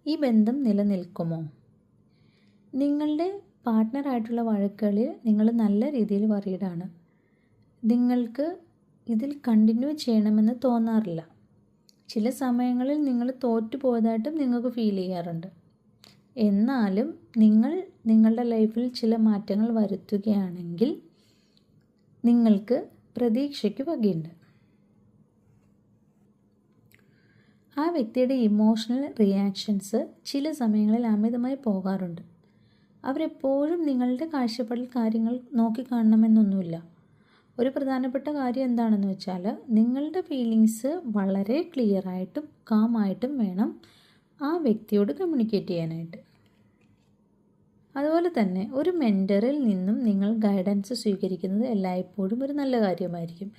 ഈ ബന്ധം നിലനിൽക്കുമോ? നിങ്ങളുടെ പാർട്ട്ണറായിട്ടുള്ള വഴക്കുകളിൽ നിങ്ങൾ നല്ല രീതിയിൽ വറീഡാണ്. നിങ്ങൾക്ക് ഇതിൽ കണ്ടിന്യൂ ചെയ്യണമെന്ന് തോന്നാറില്ല. ചില സമയങ്ങളിൽ നിങ്ങൾ തോറ്റു പോയതായിട്ടും നിങ്ങൾക്ക് ഫീൽ ചെയ്യാറുണ്ട്. എന്നാലും നിങ്ങൾ നിങ്ങളുടെ ലൈഫിൽ ചില മാറ്റങ്ങൾ വരുത്തുകയാണെങ്കിൽ നിങ്ങൾക്ക് പ്രതീക്ഷയ്ക്ക് വകയുണ്ട്. ആ വ്യക്തിയുടെ ഇമോഷണൽ റിയാക്ഷൻസ് ചില സമയങ്ങളിൽ അമിതമായി പോകാറുണ്ട്. അവരെപ്പോഴും നിങ്ങളുടെ കാഴ്ചപ്പാടിൽ കാര്യങ്ങൾ നോക്കിക്കാണണമെന്നൊന്നുമില്ല. ഒരു പ്രധാനപ്പെട്ട കാര്യം എന്താണെന്ന് വെച്ചാൽ നിങ്ങളുടെ ഫീലിങ്സ് വളരെ ക്ലിയറായിട്ടും കാമായിട്ടും വേണം ആ വ്യക്തിയോട് കമ്മ്യൂണിക്കേറ്റ് ചെയ്യാനായിട്ട്. അതുപോലെ തന്നെ ഒരു മെൻറ്ററിൽ നിന്നും നിങ്ങൾ ഗൈഡൻസ് സ്വീകരിക്കുന്നത് എല്ലായ്പ്പോഴും ഒരു നല്ല കാര്യമായിരിക്കും.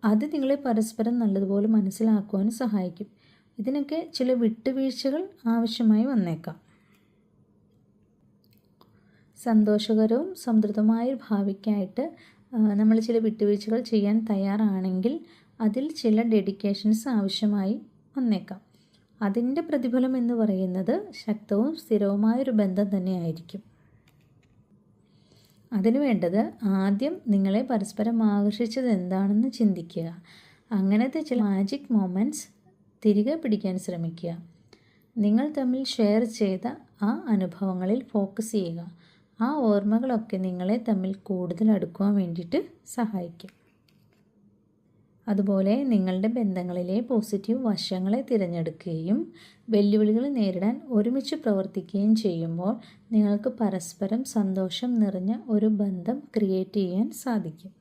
അത് നിങ്ങളെ പരസ്പരം നല്ലതുപോലെ മനസ്സിലാക്കുവാൻ സഹായിക്കും. ഇതിനൊക്കെ ചില വിട്ടുവീഴ്ചകൾ ആവശ്യമായി വന്നേക്കാം. സന്തോഷകരവും സംതൃപ്തമായ ഭാവിക്കായിട്ട് നമ്മൾ ചില വിട്ടുവീഴ്ചകൾ ചെയ്യാൻ തയ്യാറാണെങ്കിൽ അതിൽ ചില ഡെഡിക്കേഷൻസ് ആവശ്യമായി വന്നേക്കാം. അതിൻ്റെ പ്രതിഫലം എന്ന് പറയുന്നത് ശക്തവും സ്ഥിരവുമായൊരു ബന്ധം തന്നെയായിരിക്കും. അതിനു വേണ്ടത് ആദ്യം നിങ്ങളെ പരസ്പരം ആകർഷിച്ചത് എന്താണെന്ന് ചിന്തിക്കുക. അങ്ങനത്തെ ചില മാജിക് മൊമെൻറ്റ്സ് തിരികെ പിടിക്കാൻ ശ്രമിക്കുക. നിങ്ങൾ തമ്മിൽ ഷെയർ ചെയ്ത ആ അനുഭവങ്ങളിൽ ഫോക്കസ് ചെയ്യുക. ആ ഓർമ്മകളൊക്കെ നിങ്ങളെ തമ്മിൽ കൂടുതൽ അടുക്കുവാൻ വേണ്ടിയിട്ട് സഹായിക്കും. അതുപോലെ നിങ്ങളുടെ ബന്ധങ്ങളിലെ പോസിറ്റീവ് വശങ്ങളെ തിരഞ്ഞെടുക്കുകയും വെല്ലുവിളികൾ നേരിടാൻ ഒരുമിച്ച് പ്രവർത്തിക്കുകയും ചെയ്യുമ്പോൾ നിങ്ങൾക്ക് പരസ്പരം സന്തോഷം നിറഞ്ഞ ഒരു ബന്ധം ക്രിയേറ്റ് ചെയ്യാൻ സാധിക്കും.